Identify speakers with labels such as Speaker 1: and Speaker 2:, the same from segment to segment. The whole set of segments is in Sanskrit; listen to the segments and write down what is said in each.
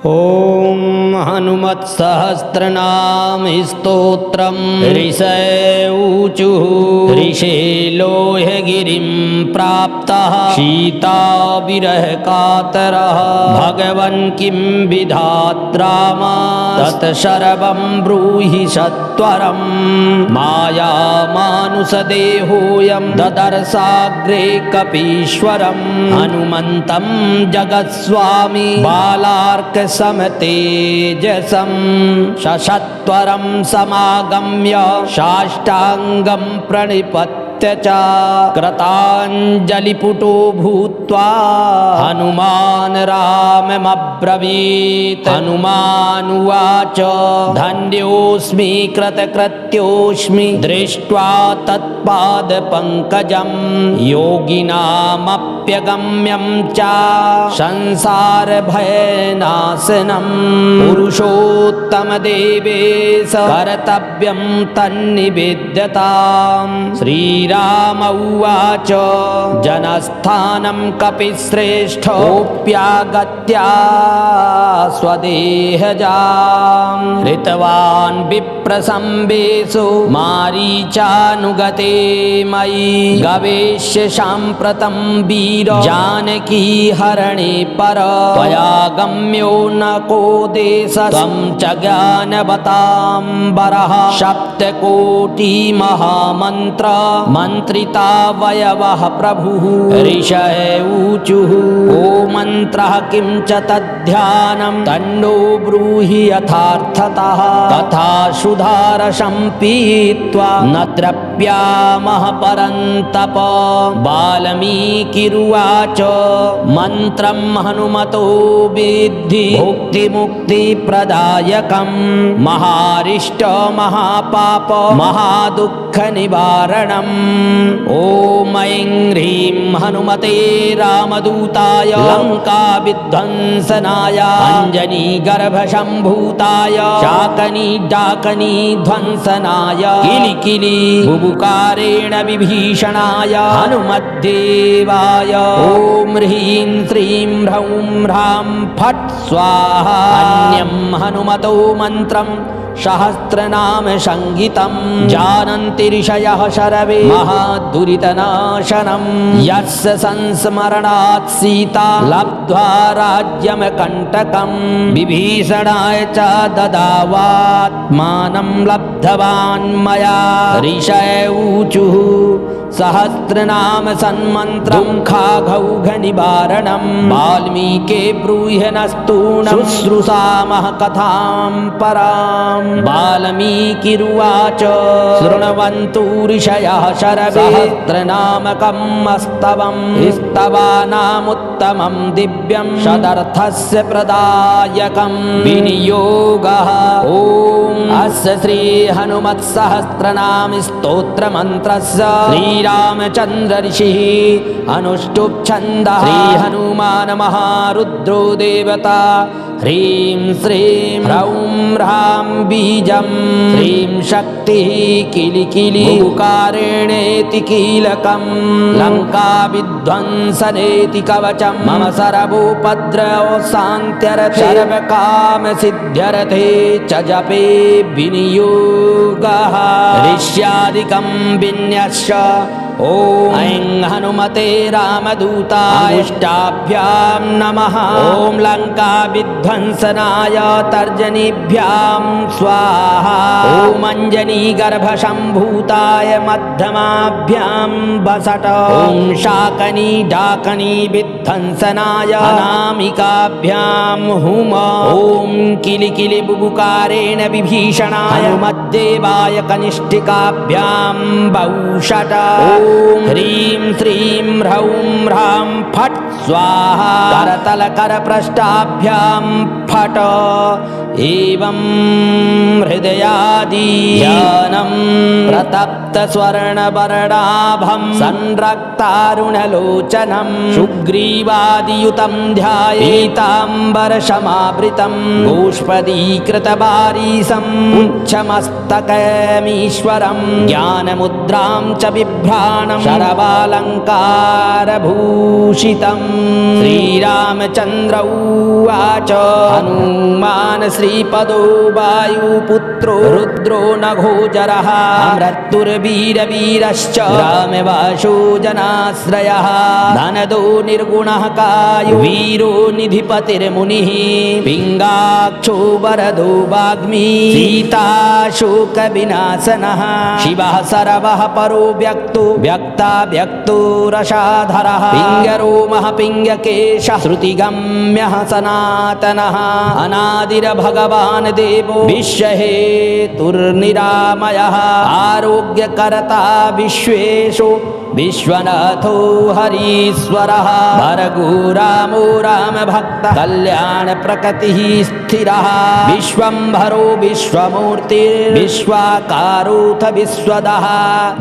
Speaker 1: ॐ हनुमत्सहस्रनाम स्तोत्रम् ऋषयूचुः ऋषे लोह्यगिरिं प्राप्तः सीताविरहकातरः भगवन् किं विधात्रामा तत्सर्वं ब्रूहि सत्वरम् मायामानुषदेहोऽयं ददर्शाग्रे कपीश्वरम् हनुमन्तं जगत्स्वामी बालार्क समतेजसं ससत्वरं समागम्य साष्टांगं प्रणिपत्य च कृताञ्जलिपुटो भूत्वा हनुमान् राममब्रवीत्। हनुमानुवाच धन्योऽस्मि कृतकृत्योऽस्मि दृष्ट्वा तत्पादपङ्कजं योगिनामप्यगम्यं च संसारभयनाशनं पुरुषोत्तमदेवेश कर्तव्यं तन्निवेद्यताम्। श्रीराम उवाच जनस्थानं कपिश्रेष्ठोऽप्यागत्य स्वदेहजां हृतवान् विप्रसम्भेषु मारीचानुगते मयि गवेष्य साम्प्रतं वीर जानकी हरणे पर त्वया गम्यो न को देश त्वं च ज्ञानवताम्बरः सप्तकोटि महामन्त्र मन्त्रिता वयवः प्रभुः ऋषयूचुः को मन्त्रः किं च तद्ध्यानं तन्नो ब्रूहि यथार्थतः तथा सुधारसं पीत्वा न तृप्यामः परन्तप। वाल्मीकिरुवाच मन्त्रं हनुमतो विद्धि भुक्तिमुक्तिप्रदायकं महारिष्ट महापाप महादुःखनिवारणम्। ॐ ऐं ह्रीं हनुमते रामदूताय लङ्काविध्वंसनाय अञ्जनीगर्भसम्भूताय शाकनी डाकनी ध्वंसनाय किलिकिलि बुबुकारेण विभीषणाय हनुमद्देवाय ॐ ह्रीं श्रीं ह्रौं ह्रां फट् स्वाहा। अन्यं हनुमतो मन्त्रं सहस्रनाम संगीतं जानन्ति ऋषयः सर्वे महादुरितनाशनं यस्य संस्मरणात् सीता लब्ध्वा राज्यमकण्टकं विभीषणाय च ददावात्मानं लब्धवान् मया। ऋषयूचुः सहस्रनाम सन्मन्त्रं खाघौघनिवारणं वाल्मीके ब्रूह्यनस्तूणं शुश्रूषामः कथां पराम्। वाल्मीकिरुवाच शृण्वन्तु ऋषयः सर्वे सहस्रनामकं स्तवं स्तवानामुत्तमं दिव्यं सदर्थस्य प्रदायकं विनियोगः। ॐ अस्य श्री हनुमत्सहस्रनाम स्तोत्रमन्त्रस्य श्रीरामचन्द्र ऋषिः अनुष्टुप् छन्दः श्री हनुमान् महारुद्रो देवता ह्रीं श्रीं ह्रौं ह्रां बीजं ह्रीं शक्तिः किलिकिलि बुबुकारेणेति कीलकं लङ्काविध्वंसनेति कवचं मम सर्वोपद्रवो शान्त्यर्थे सर्वकामसिद्ध्यर्थे च जपे विनियोगः। ऋष्यादिकं विन्यस्य ॐ ऐं हनुमते रामदूताय अष्टाभ्यां नमः। ॐ लङ्काविध्वंसनाय तर्जनीभ्यां स्वाहा। ॐ अञ्जनीगर्भसम्भूताय मध्यमाभ्यां वसट। ॐ शाकनी डाकनी विध्वंसनाय अनामिकाभ्यां हुम। ॐ किलिकिलि बुबुकारेण विभीषणाय हनुमद्देवाय कनिष्ठिकाभ्यां वौषट। ॐ ह्रीं श्रीं ह्रौं ह्रां फट् स्वाहा। करतलकरपृष्ठाभ्यां फट् एवं हृदयादि ध्यानं प्रतप्त रक्तस्वर्णवर्णाभं संरक्तारुणलोचनं शुग्रीवादियुतं ध्याये पीताम्बरशमावृतं गोष्पदीकृतबारीसम् उच्छमस्तकमीश्वरं ज्ञानमुद्रां च बिभ्राणं शरवालङ्कारभूषितं श्रीरामचन्द्र उवाच हनुमान् श्रीपदो वायुपुत्रो रुद्रो नघोजरः मृत्युर्वीरवीरश्च ग्रामवासो जनाश्रयः धनदो निर्गुणः कायो वीरो निधिपतिर्मुनिः पिङ्गाक्षो वरदो वाग्मी सीताशोकविनाशनः शिवः सर्वः परो व्यक्तो व्यक्ताव्यक्तो रसाधरः पिङ्गरोमः पिङ्गकेशः श्रुतिगम्यः सनातनः अनादिर्भगवान् देवो विश्वहेतुर्निरामयः आरोग्यकर्ता विश्वेषु विश्वनाथो हरीश्वरः भर्गो रामो रामभक्तः कल्याणप्रकृतिः स्थिरः विश्वम्भरो विश्वमूर्तिर्विश्वाकारोऽथ विश्वदः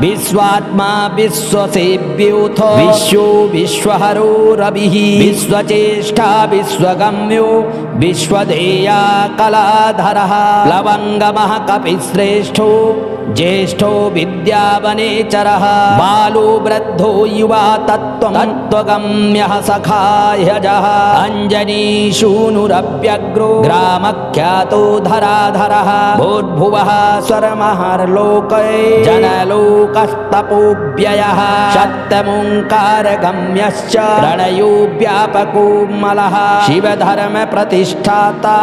Speaker 1: विश्वात्मा विश्वसेव्योऽथ विश्वो विश्वहरो रविः विश्वचेष्टा विश्वगम्यो विश्वधेया कलाधरः प्लवङ्गमः कपिश्रेष्ठो ज्येष्ठो विद्यावनेचरः बालो वृद्धो युवा तत्त्वगम्यः सखाह्यजः अञ्जनीशूनुरव्यग्रो ग्रामख्यातो धराधरः भूर्भुवः स्वरमहर्लोके जनलोकस्तपोव्ययः शक्तमोङ्कारगम्यश्च प्रणयो व्यापको मलः शिवधर्मप्रतिष्ठाता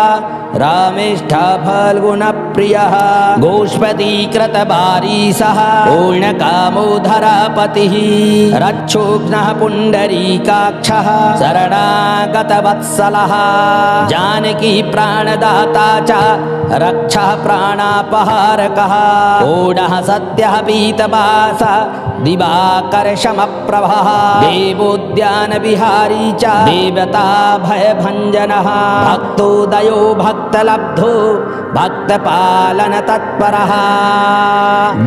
Speaker 1: रामेष्ठा फाल्गुनप्रियः गोष्पदीकृतबारीसः पूर्णकामोधरापतिः रक्षोघ्नः पुण्डरीकाक्षः शरणागतवत्सलः जानकी प्राणदाता च रक्षः प्राणापहारकः ओढः सत्यः पीतवासः दिवाकर्षमप्रभः देवोद्यानविहारी च देवता भयभञ्जनः भक्तोदयो भक्तलब्धो भक्तपालन तत्परः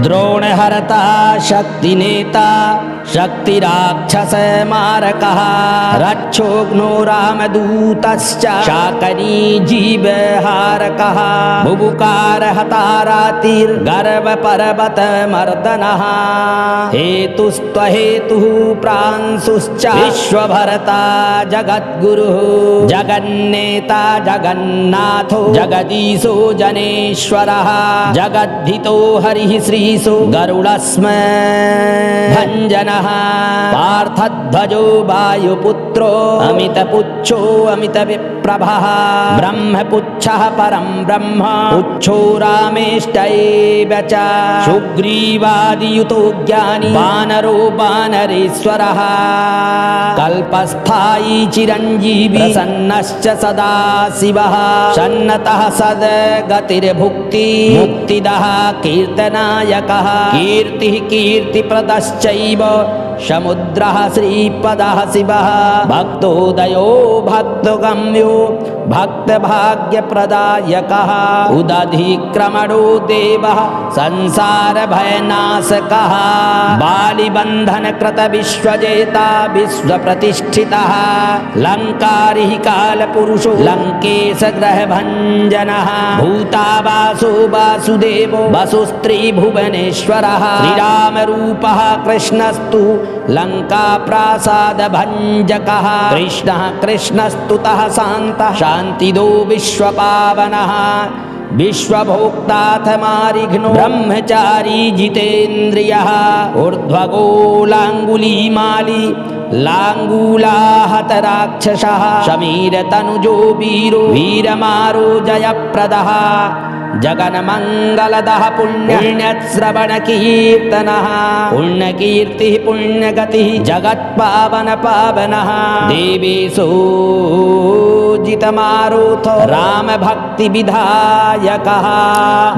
Speaker 1: द्रोणहर्ता शक्तिनेता शक्तिराक्षसमारकः रक्षोघ्नो रामदूतश्च शाकनी जीवहारकः बुभुकारहतारातिर्गर्वपर्वतमर्दनः हेतुस्त्वहेतुः प्रांशुश्च विश्वभर्ता जगद्गुरुः जगन्नेता जगन्नाथो जगदीशो जनेश्वरः जगद्धितो हरिः श्रीशो गरुडस्मै भञ्जनः पार्थध्वजो वायुपुत्रो अमितपुच्छो अमितविप्रभः ब्रह्मपुच्छः परं ब्रह्म पुच्छो रामेष्टैव च शुग्रीवादियुतो ज्ञानी वानरो वानरेश्वरः कल्पस्थायी चिरञ्जीवी प्रसन्नश्च सदा शिवः सन्नतः सद्गतिर्भुक्ति मुक्तिदः कीर्तनायकः कीर्तिः कीर्तिप्रदश्चैव समुद्रः श्रीपदः शिवः भक्तोदयो भक्तगम्यो भक्तभाग्यप्रदायकः उदधिक्रमणो देवः संसारभयनाशकः बालिबन्धनकृतविश्वजेता विश्वप्रतिष्ठितः लङ्कारिः कालपुरुषो लङ्केशग्रहभञ्जनः भूतावासो वासुदेवो वसुस्त्रीभुवनेश्वरः श्रीरामरूपः कृष्णस्तु लङ्काप्रासादभञ्जकः कृष्णः कृष्णस्तुतः शान्तः शान्तिदो विश्वपावनः विश्वभोक्ताथ मारिघ्नो ब्रह्मचारी जितेन्द्रियः ऊर्ध्वगोलाङ्गुलीमाली लाङ्गूलाहत राक्षसः शमीरतनुजो वीरो वीरमारो जयप्रदः जगन्मङ्गलदः पुण्यश्रवणकीर्तनः पुण्यकीर्तिः पुण्यगतिः जगत्पावनपावनः देवेशो जितमारुथ रामभक्तिविधायकः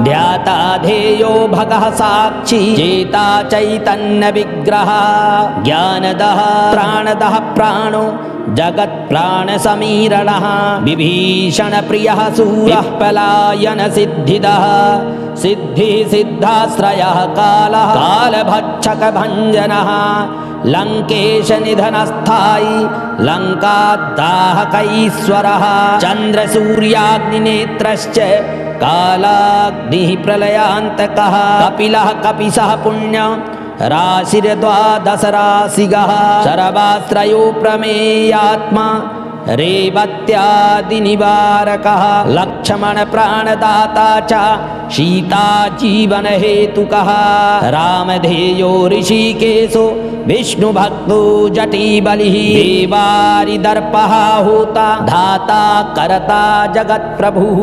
Speaker 1: ध्याता ध्येयो भगः साक्षी चेता चैतन्यविग्रहः ज्ञानदः प्राणदः प्राणो जगत्प्राणसमीरणः विभीषणप्रियः सूरः पलायनसिद्धः सिद्धिदः सिद्धिसिद्धाश्रयः कालः कालभक्षकभञ्जनः लङ्केशनिधनस्थायी लङ्कादाहकैश्वरः चन्द्रसूर्याग्निनेत्रश्च कालाग्निः प्रलयान्तकः कपिलः कपिशः पुण्य राशिर्द्वादश राशिगः सर्वाश्रयो प्रमेयात्मा रेवत्यादिनिवारकः लक्ष्मण प्राणदाता च सीता जीवन हेतुकः रामधेयो ऋषिकेशो विष्णुभक्तो जटिबलिः देवारिदर्पः होता धाता करता जगत्प्रभुः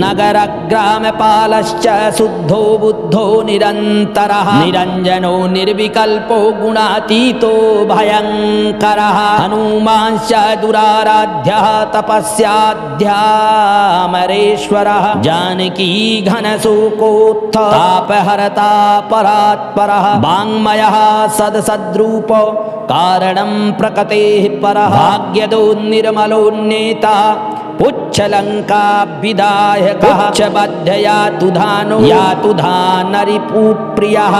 Speaker 1: नगरग्रामपालश्च शुद्धो बुद्धो निरन्तरः निरञ्जनो निर्विकल्पो गुणातीतो भयङ्करः हनुमांश्च दुराराध्यः तपस्याध्यामरेश्वरः जानकी घनशोकोत्थ तापहरता परात्परः वाङ्मयः सदसद्रूप कारणं प्रकृतेः परः भाग्यदो निर्मलोन्नेता पुच्छलङ्काभिदायकः पुच्छबद्धयातु धानो यातु धानरिपुप्रियः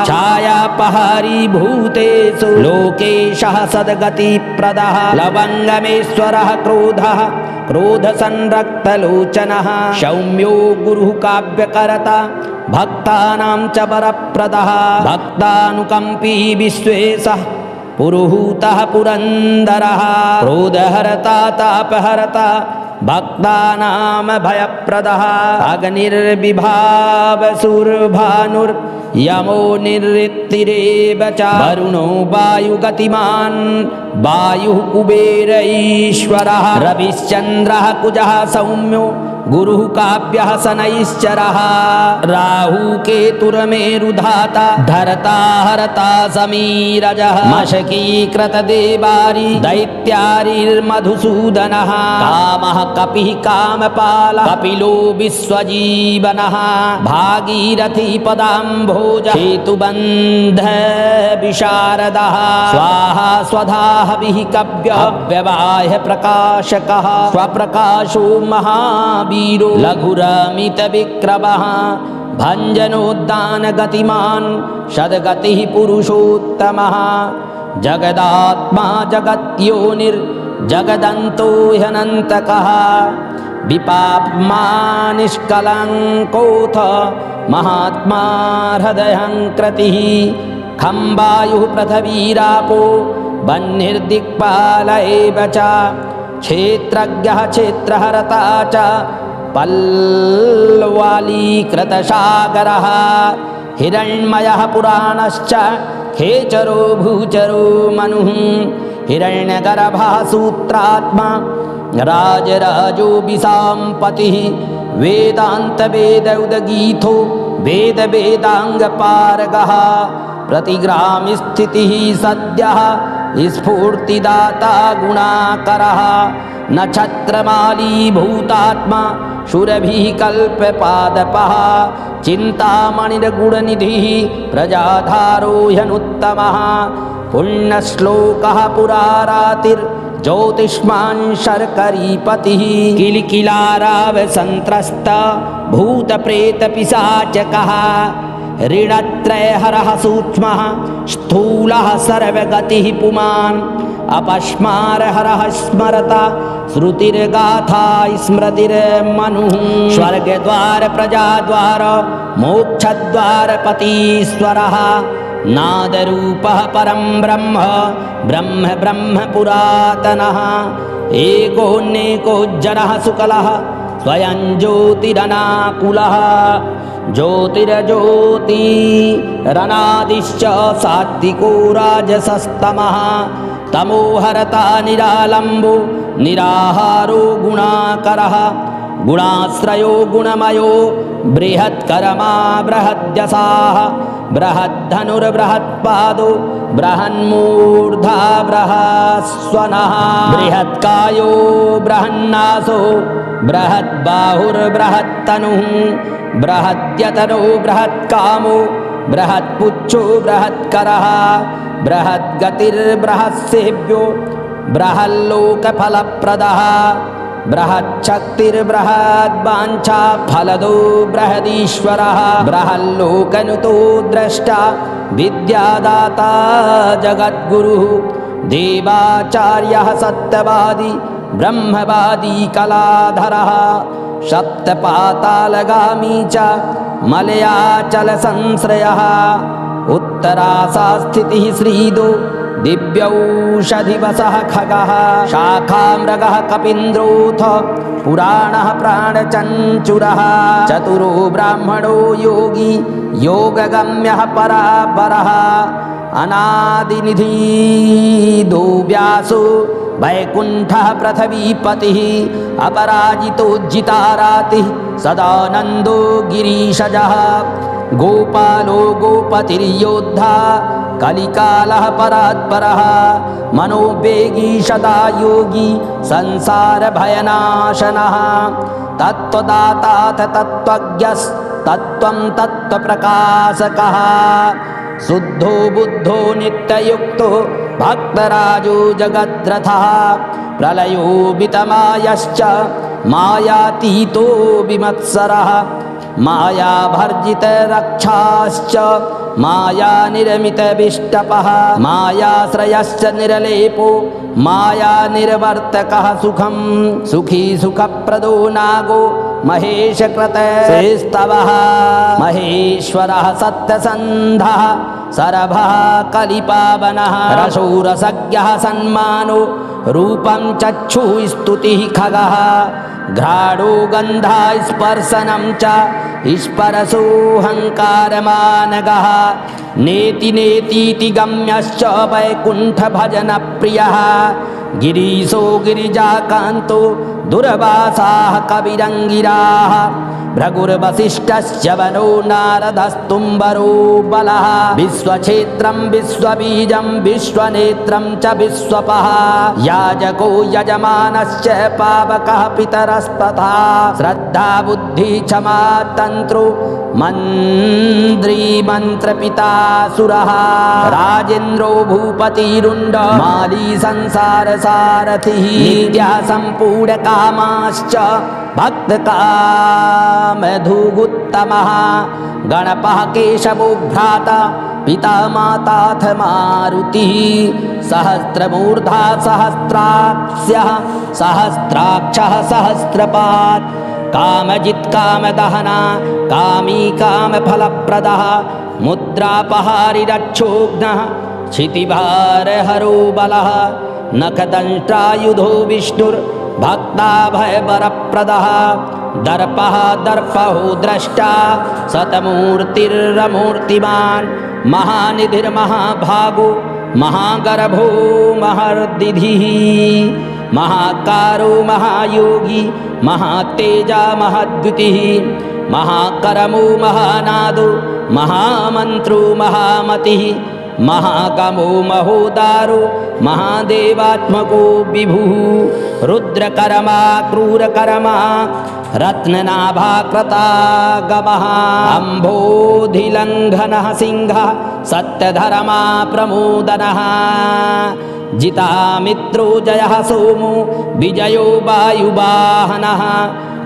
Speaker 1: छायापहारी भूतेषु लोकेशः सद्गतिप्रदः लवङ्गमेश्वरः क्रोधः क्रोधसंरक्तलोचनः सौम्यो गुरुः काव्यकर्ता भक्तानां च वरप्रदः भक्तानुकम्पी विश्वेशः पुरुहूतः पुरन्दरः क्रोधहरता तापहरता भक्तानां भयप्रदः अग्निर्विभावसुर्भानुर्यमो निरृत्तिरेव च वरुणो वायुगतिमान् वायुः कुबेर ईश्वरः रविश्चन्द्रः कुजः सौम्यो गुरुः काव्यः शनैश्चरः राहु केतुर्मेरुधाता धरता हरता समीरजः मशकीकृतदेवारी दैत्यारिर्मधुसूदनः कामः कपिः कामपालः कपिलो विश्वजीवनः भागीरथी पदाम्भोजः हेतुबन्धः विशारदः स्वाहा स्वधाः विः कव्यः व्यवाह्य प्रकाशकः स्वप्रकाशो महावीरो लघुरमितविक्रमः भञ्जनोद्दानगतिमान् सद्गतिः पुरुषोत्तमः जगदात्मा जगद्योनिर्जगदन्तो ह्यनन्तकः विपाप्मा निष्कलङ्कोऽथ महात्मा हृदयङ्कृतिः खम्बायुः पृथिवीरापो वह्निर्दिक्पाल एव च क्षेत्रज्ञः क्षेत्रहरता च पल्वालीकृतसागरः हिरण्मयः पुराणश्च खेचरो भूचरो मनुः हिरण्यगर्भः सूत्रात्मा राजराजो विशाम्पतिः वेदान्तवेदौदगीतो वेदवेदाङ्गपारगः प्रतिग्रामस्थितिः सद्यः स्फूर्तिदाता गुणाकरः नक्षत्रमाली भूतात्मा शूरभिः कल्पपादपः चिन्तामणिर्गुणनिधिः प्रजाधारो ह्यनुत्तमः पुण्यश्लोकः पुरारातिर्ज्योतिष्मान् शर्करीपतिः किलकिलारावसन्त्रस्त भूतप्रेतपिशाचकः ऋणत्रयहरः सूक्ष्मः स्थूलः सर्वगतिः पुमान् अपस्मारहरः स्मरता श्रुतिर्गाथा स्मृतिर्मनुः स्वर्गद्वार प्रजाद्वार मोक्षद्वारपतीश्वरः नादरूपः परं ब्रह्म ब्रह्म ब्रह्म पुरातनः एकोऽनेको जनः शुक्लः स्वयं ज्योतिरनाकुलः ज्योतिरज्योतिरनादिश्च सात्विको राजसस्तमः तमोहरता निरालम्बो निराहारो गुणाकरः गुणाश्रयो गुणमयो बृहत्कर्मा बृहद्यसाः बृहद्धनुर्बृहत्पादो बृहन्मूर्धा बृहस्वनः बृहत्कायो बृहन्नासो बृहद्बाहुर्बृहत्तनुः बृहद्यतनो बृहत्कामो बृहत्पुच्छो बृहत्करः बृहद्गतिर्बृहत्सेव्यो बृहल्लोकफलप्रदः बृहच्छक्तिर्बृहद्वाञ्छा फलदो बृहदीश्वरः बृहल्लोकनुतो द्रष्टा विद्यादाता जगद्गुरुः देवाचार्यः सत्यवादी ब्रह्मवादी कलाधरः सप्तपातालगामी च मलयाचलसंश्रयः उत्तरासा स्थितिः श्रीदो दिव्यौषधिवसः खगः शाखामृगः कपीन्द्रोऽथ पुराणः प्राणचञ्चुरः चतुरो ब्राह्मणो योगी योगगम्यः परापरः अनादिनिधि दो व्यासो वैकुण्ठः पृथ्वीपतिः अपराजितोज्जितारातिः सदानन्दो गिरीशजः गोपालो गोपतिर्योद्धा कलिकालः परात्परः मनोवेगी सदा योगी संसारभयनाशनः तत्त्वदाताथ तत्त्वज्ञस्तत्त्वं तत्त्वप्रकाशकः शुद्धो बुद्धो नित्ययुक्तो भक्तराजो जगद्रथः प्रलयो वितमायश्च मायातीतो विमत्सरः मायाभर्जितरक्षाश्च मायानिर्मितविष्टपः मायाश्रयश्च निरलेपो मायानिर्वर्तकः सुखं सुखी सुखप्रदो नागो महेशकृतस्तवः महेश्वरः सत्यसन्धः सरभः कलिपावनः रसोरसज्ञः सन्मानो रूपं चक्षुस्तुतिः खगः घ्राणो गन्धा स्पर्शनं च स्परसोऽहङ्कारमानगः नेति नेतीति गम्यश्च वैकुण्ठभजनप्रियः गिरीशो गिरिजाकान्तो दुर्वासाः कविरङ्गिराः भृगुर्वसिष्ठश्च वनो नारदस्तुम्बरो बलः विश्वक्षेत्रं विश्वबीजं विश्वनेत्रं च विश्वपः याजको यजमानश्च पावकः पितरस्तथा श्रद्धा बुद्धि क्षमा तन्त्रो मन्त्री मन्त्रपितासुरः राजेन्द्रो भूपतिरुण्ड माली संसारसारथिः नित्यः सम्पूर्णकामाश्च भक्तकामधुगुत्तमः गणपः केशवो भ्राता पिता माताथ मारुतिः सहस्रमूर्धा सहस्राक्ष्यः सहस्राक्षः सहस्रपात् कामजित् कामदहना कामी कामफलप्रदः मुद्रापहारिरक्षोघ्नः क्षितिभारहरो बलः नखदंष्ट्रायुधो विष्णुर्भक्ताभयवरप्रदः दर्पः दर्पहो द्रष्टा शतमूर्तिर्मूर्तिमान् महानिधिर्महाभागो महागर्भो महर्दिधिः महाकारो महायोगी महातेजा महद्युतिः महाकरमो महानादो महामन्त्रो महामतिः महागमो महोदारो महादेवात्मको विभुः रुद्रकर्मा क्रूरकर्मा रत्ननाभाकृतागमः अम्भोधिलङ्घनः सिंहः सत्यधर्मा प्रमोदनः जितामित्रो जयः सोमो विजयो वायुवाहनः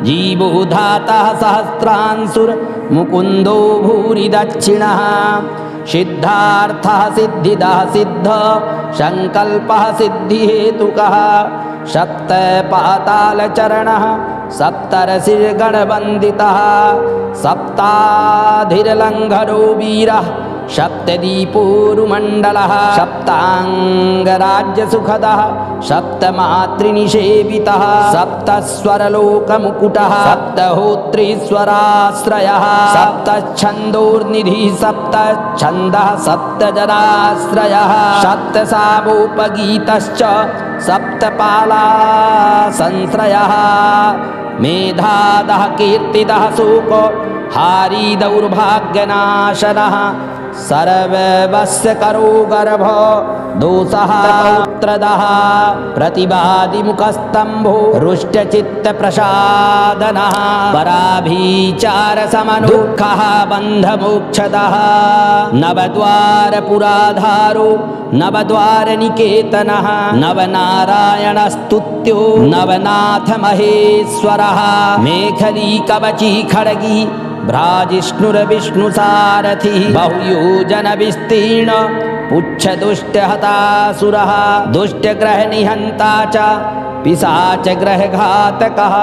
Speaker 1: जीवो धातः सहस्रांशुर्मुकुन्दो भूरि दक्षिणः सिद्धार्थः सिद्धिदः सिद्ध संकल्पः सिद्धिहेतुकः सप्तपातालचरणः सप्तर्षिर्गणवन्दितः सप्ताधिर्लङ्घनो वीरः सप्तदीपोरुमण्डलः सप्ताङ्गराज्यसुखदः सप्तमातृनिषेवितः सप्तस्वरलोकमुकुटः सप्तहोत्रीश्वराश्रयः सप्तच्छन्दोर्निधिः सप्तच्छन्दः सप्तजनाश्रयः सप्तसामोपगीतश्च सप्तपालासंश्रयः मेधादः कीर्तिदः शोको हारी दौर्भाग्यनाशनः सर्ववस्य करो गर्भ दोषः पौत्रदः प्रतिवादिमुखस्तम्भो रुष्टचित्तप्रसादनः पराभिचारशमनो दुःखः बन्धमोक्षदः नवद्वारपुराधारो नवद्वारनिकेतनः नवनारायणस्तुत्यो नवनाथमहेश्वरः मेखली कवची खड्गी भ्राजिष्णुरविष्णुसारथिः बहुयोजनविस्तीर्ण पुच्छदुष्टहतासुरः दुष्टग्रहनिहन्ता च पिशाचग्रहघातकः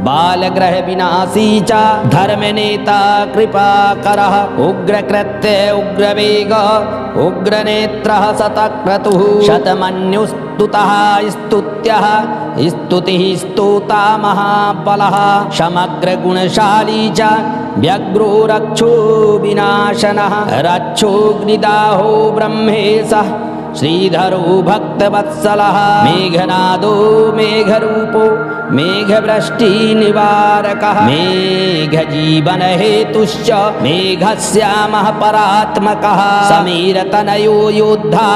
Speaker 1: बालग्रहविनाशी च धर्मनेता कृपाकरः उग्रकृत्य उग्रवेग उग्रनेत्रः शतक्रतुः शतमन्युस्तुतः स्तुत्यः स्तुतिः स्तोता महाबलः समग्रगुणशाली च व्यग्रो रक्षो विनाशनः रक्षोऽग्निदाहो ब्रह्मेशः श्रीधरो भक्तवत्सलः मेघनादो मेघरूपो मेघवृष्टिनिवारकः मेघजीवनहेतुश्च मेघश्यामः परात्मकः समीरतनयो योद्धा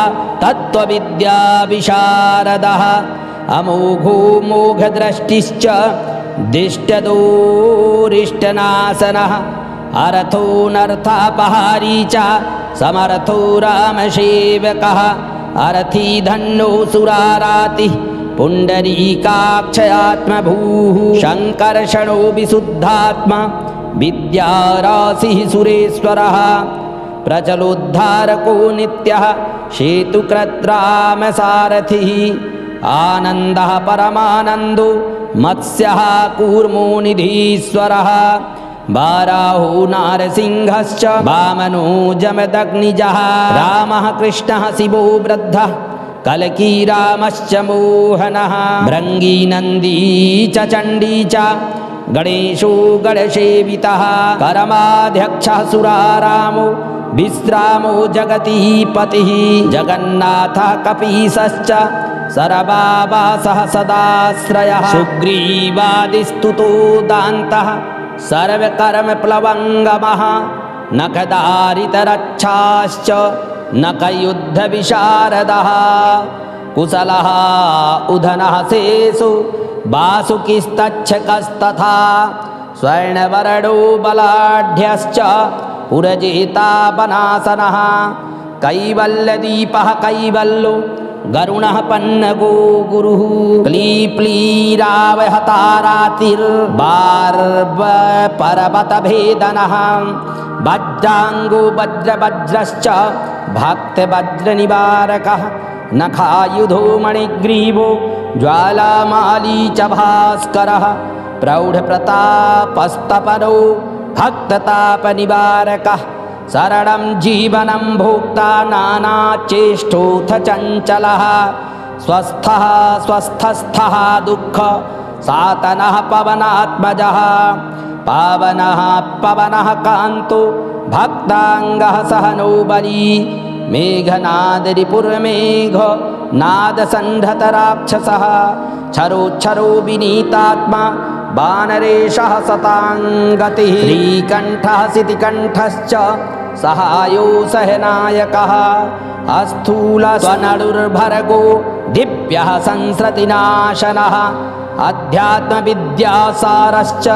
Speaker 1: तत्त्वविद्याविशारदः अमोघो मोघदृष्टिश्च दिष्टदोरिष्टनाशनः अरथो नर्थापहारी च समर्थो रामसेवकः अरथी धन्नो सुरारातिः पुण्डरीकाक्षयात्मभूः शङ्कर्षणो विशुद्धात्मा विद्याराशिः सुरेश्वरः प्रचलोद्धारको नित्यः सेतुकृद्रामसारथिः आनन्दः परमानन्दो मत्स्यः कूर्मो निधीश्वरः बाराहो नारसिंहश्च वामनो जमदग्निजः रामः कृष्णः शिवो वृद्धः कल्की रामश्च मोहनः भृङ्गी नन्दी च चण्डी च गणेशो गणसेवितः करमाध्यक्षः सुरारामो विश्रामो जगतीपतिः जगन्नाथः कपीशश्च सर्वावासः सदाश्रयः सुग्रीवादिस्तुतो दान्तः सर्वकर्मप्लवङ्गमः नखदारितरक्षाश्च नखयुद्धविशारदः कुशलः उधनः शेषो वासुकिस्तच्छकस्तथा स्वर्णवर्णो बलाढ्यश्च पुरजेतापनासनः कैवल्यदीपः कैवल्यो गरुणः पन्नगो गुरुः क्लीप्लीरावहतारातिर्बार्बपर्वतभेदनः वज्राङ्गो वज्रवज्रश्च भक्तवज्रनिवारकः नखायुधो मणिग्रीवो ज्वालामाली च भास्करः प्रौढप्रतापस्तपनो भक्ततापनिवारकः शरणं जीवनं भोक्ता नानाचेष्टोऽथ चञ्चलः स्वस्थः स्वस्थस्थः दुःख सातनः पवनात्मजः पावनः पवनः कान्तो भक्ताङ्गः सहनो बली मेघनादरिपुरमेघ नादसन्धतराक्षसः क्षरोक्षरो विनीतात्मा वानरेशः सताङ्गतिः श्रीकण्ठः शितिकण्ठश्च सहायो सहनायकः अस्थूलस्वनडुर्भर्गो दिव्यः संसृतिनाशनः अध्यात्मविद्यासारश्च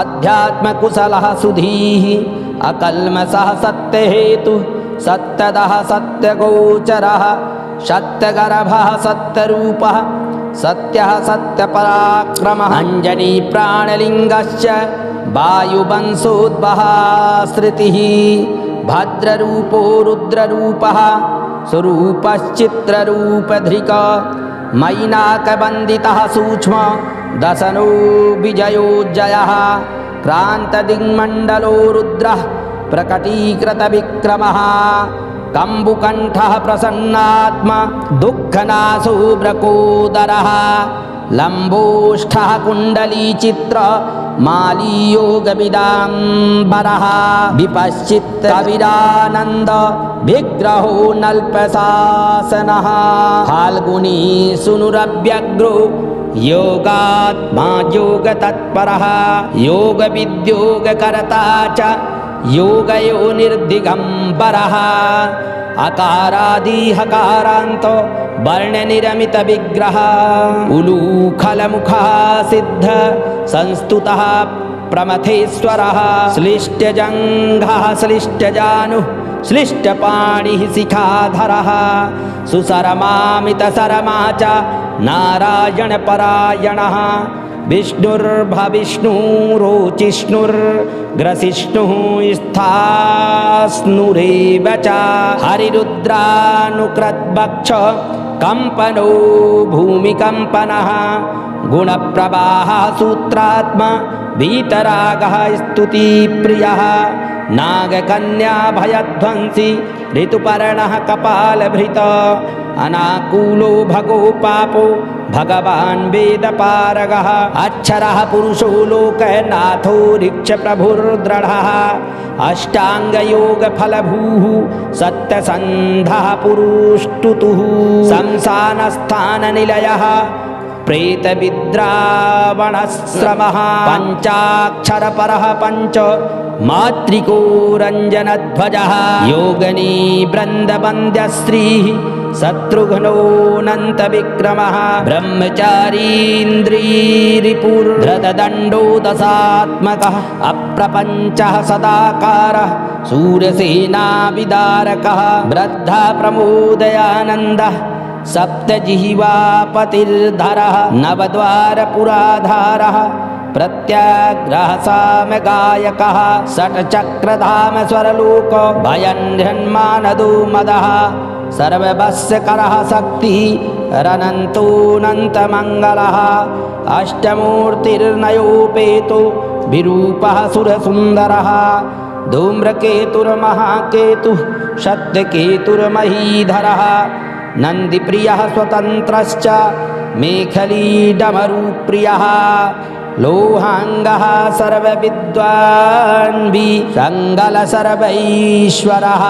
Speaker 1: अध्यात्मकुशलः सुधीः अकल्मषः सत्यहेतुः सत्यदः सत्यगोचरः सत्यगर्भः सत्यरूपः सत्यः सत्यपराक्रमः अंजनी प्राणलिङ्गश्च वायुवंशोद्भवः श्रुतिः भद्ररूपो रुद्ररूपः स्वरूपश्चित्ररूपधृक् मैनाकबन्दितः सूक्ष्म दशनो विजयोज्जयः क्रान्तदिग्मण्डलो रुद्रः प्रकटीकृतविक्रमः कम्बुकण्ठः प्रसन्नात्मा दुःखनाशो ब्रकोदरः लम्बोष्ठः कुण्डलीचित्र मालीयोगविदाम्बरः विपश्चित्कविरानन्द विग्रहो नल्पशासनः फाल्गुनी सुनुरव्यग्रो योगात्मा योगतत्परः योगविद्योगकर्ता च योगयोनिर्दिगम्बरः अकारादि हकारान्त वर्णनिरमित विग्रह उलूखलमुखः सिद्ध संस्तुतः प्रमथेश्वरः श्लिष्टजङ्घः श्लिष्टजानुः श्लिष्टपाणिः शिखाधरः सुसरमामितसरमा च नारायणपरायणः विष्णुर्भविष्णुरोचिष्णुर्ग्रसिष्णुः स्थास्नुरेव च हरिरुद्रानुकृद्वक्ष कंपनो भूमिकम्पनः गुणप्रवाहः सूत्रात्मा वीतरागः स्तुतिप्रियः नागकन्या भयध्वंसी ऋतुपर्णः कपालभृत अनाकूलो भगो पापो भगवान् वेदपारगः अक्षरः पुरुषो लोकनाथो ऋक्षप्रभुर्दृढः अष्टाङ्गयोगफलभूः सत्यसन्धः पुरुष्टुतुः शमशानस्थाननिलयः प्रेतविद्रावणश्रमः पञ्चाक्षरपरः पञ्च मातृको रञ्जनध्वजः योगनी वृन्दवन्द्यश्रीः शत्रुघ्नोऽनन्तविक्रमः ब्रह्मचारीन्द्रीरिपुर्धृतदण्डो दशात्मकः अप्रपञ्चः सदाकारः सूर्यसेनाविदारकः वृद्धः प्रमोदयानन्दः सप्तजिह्वापतिर्धरः नवद्वारपुराधारः प्रत्याग्रहसामगायकः षट्चक्रधाम स्वरलोक भयन्हन्मानदो मदः सर्ववश्यकरः शक्तिः रनन्तोऽनन्तमङ्गलः अष्टमूर्तिर्नयोपेतो विरूपः सुरसुन्दरः धूम्रकेतुर्महाकेतुः सत्यकेतुर्महीधरः नन्दिप्रियः स्वतन्त्रश्च मेखलीडमरुप्रियः लोहाङ्गः सर्वविद्वान्वी सङ्गल सर्वैश्वरः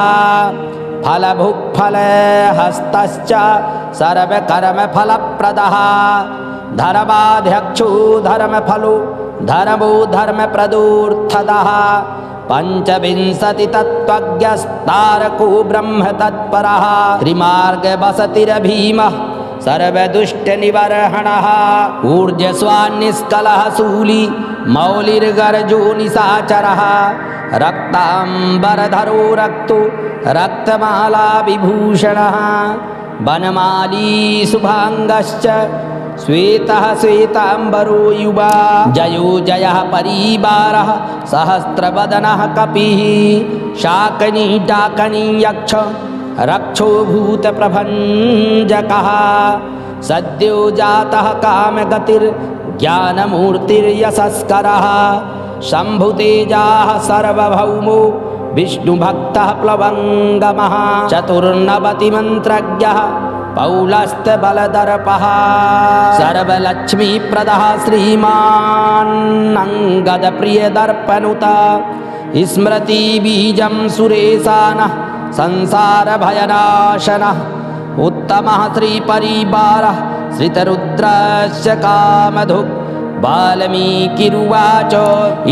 Speaker 1: फलभुक्फलहस्तश्च सर्वकर्मफलप्रदः धर्माध्यक्षो धर्मफलो धर्मो धर्मप्रदोऽर्थदः पञ्चविंशतितत्त्वज्ञस्तारको ब्रह्म तत्परः त्रिमार्गवसतिरभीमः सर्वदुष्टनिवर्हणः ऊर्जस्वान्निष्कलः शूली मौलिर्गर्जो निशाचरः रक्ताम्बरधरो रक्तो रक्तमाला विभूषणः वनमाली शुभाङ्गश्च श्वेतः श्वेताम्बरो युवा जयो जयः परिवारः सहस्रवदनः कपिः शाकनी डाकनी यक्ष रक्षो भूतप्रभञ्जकः सद्यो जातः कामगतिर्ज्ञानमूर्तिर्यशस्करः शम्भुतेजाः सर्वभौमो विष्णुभक्तः प्लवङ्गमः चतुर्नवतिमन्त्रज्ञः पौलस्तबलदर्पः सर्वलक्ष्मीप्रदः श्रीमान्नङ्गदप्रियदर्पनुता स्मृतिबीजं सुरेशानः संसारभयनाशनः उत्तमः श्रीपरिवारः श्रितरुद्रस्य कामधुक् वाल्मीकिरुवाच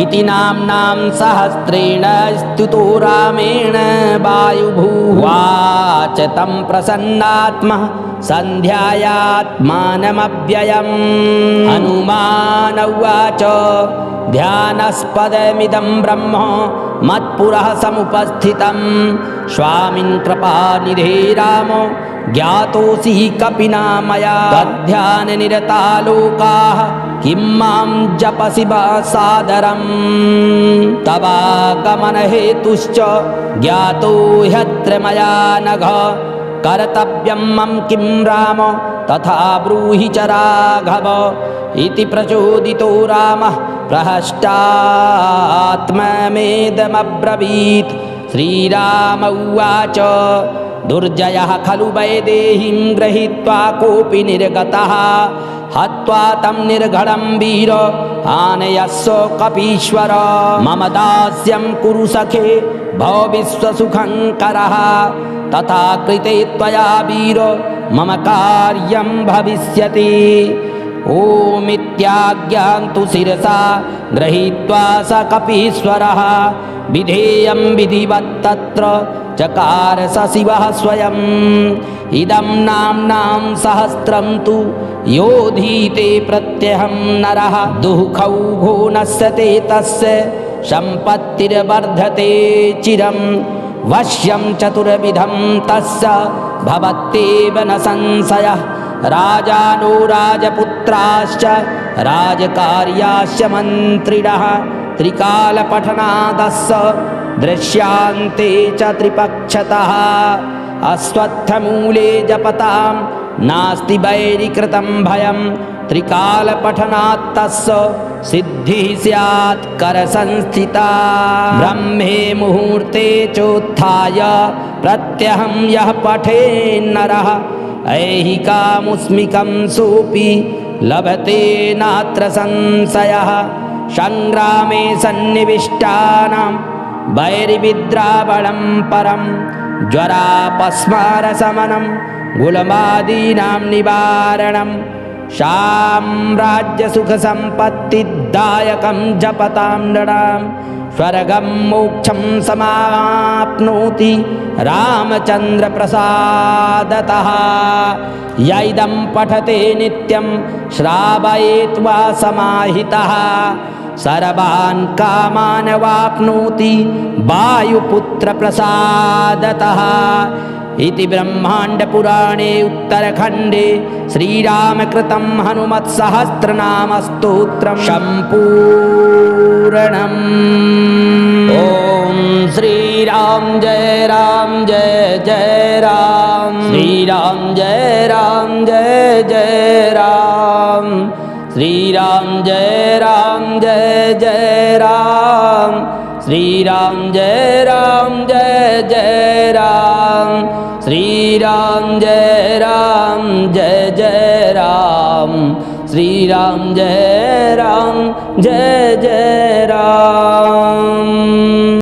Speaker 1: इति नाम्नां सहस्रेण स्तुतो रामेण वायुभुवाच तं प्रसन्नात्मा सन्ध्यायात्मानमव्ययम् हनुमान उवाच ध्यानास्पदमिदं ब्रह्म मत्पुरः समुपस्थितं स्वामिन् कृपानिधे राम ज्ञातोऽसि कपिना मया तद्ध्याननिरता लोकाः किं मां जपसि सादरम् तवागमनहेतुश्च ज्ञातो ह्यत्र मया नघ कर्तव्यं मम किं राम तथा ब्रूहि च राघव इति प्रचोदितो रामः प्रहष्टात्ममेदमब्रवीत् श्रीराम उवाच दुर्जयः खलु वैदेहीं गृहीत्वा कोऽपि निर्गतः हत्वा तं निर्घणं वीर आनयस्व कपीश्वर मम दास्यं कुरु सखे भव विश्वसुखङ्करः तथा कृते त्वया वीर मम कार्यं भविष्यति ओमित्याज्ञान्तु शिरसा गृहीत्वा स कपीश्वरः विधेयं विधिवत्तत्र चकार स शिवः स्वयम् इदं नाम्नां सहस्रं तु योधीते प्रत्यहं नरः दुःखौघो नश्यते तस्य सम्पत्तिर्वर्धते चिरं वश्यं चतुर्विधं तस्य भवत्येव न संशयः राजानो राजपुत्राश्च राजकार्याश्च मन्त्रिणः त्रिकालपठनादस्य दृश्यान्ते च त्रिपक्षतः अश्वत्थमूले जपतां नास्ति वैरिकृतं भयं त्रिकालपठनात् तस्य सिद्धिः स्यात् करसंस्थिता ब्रह्मे मुहूर्ते चोत्थाय प्रत्यहं यः पठेन्नरः ऐहिकामुस्मिकं सोऽपि लभते नात्र संशयः संग्रामे सन्निविष्टानां वैरिविद्रावणं परं ज्वरापस्मारशमनं गुलमादीनां निवारणं साम्राज्यसुखसम्पत्तिदायकं जपतां नृणां स्वर्गं मोक्षं समाप्नोति रामचन्द्रप्रसादतः य इदं पठते नित्यं श्रावयेत्वा समाहितः सर्वान् कामान् वाप्नोति वायुपुत्रप्रसादतः इति ब्रह्माण्डपुराणे उत्तरखण्डे श्रीरामकृतं हनुमत्सहस्रनामस्तोत्रं सम्पूर्णम्। ॐ श्रीराम जय राम जय जय राम श्रीराम जय राम जय जय राम श्रीराम जय राम जय जय राम श्रीराम जय राम जय जय राम श्रीराम जय राम जय जय राम श्रीराम जय राम जय जय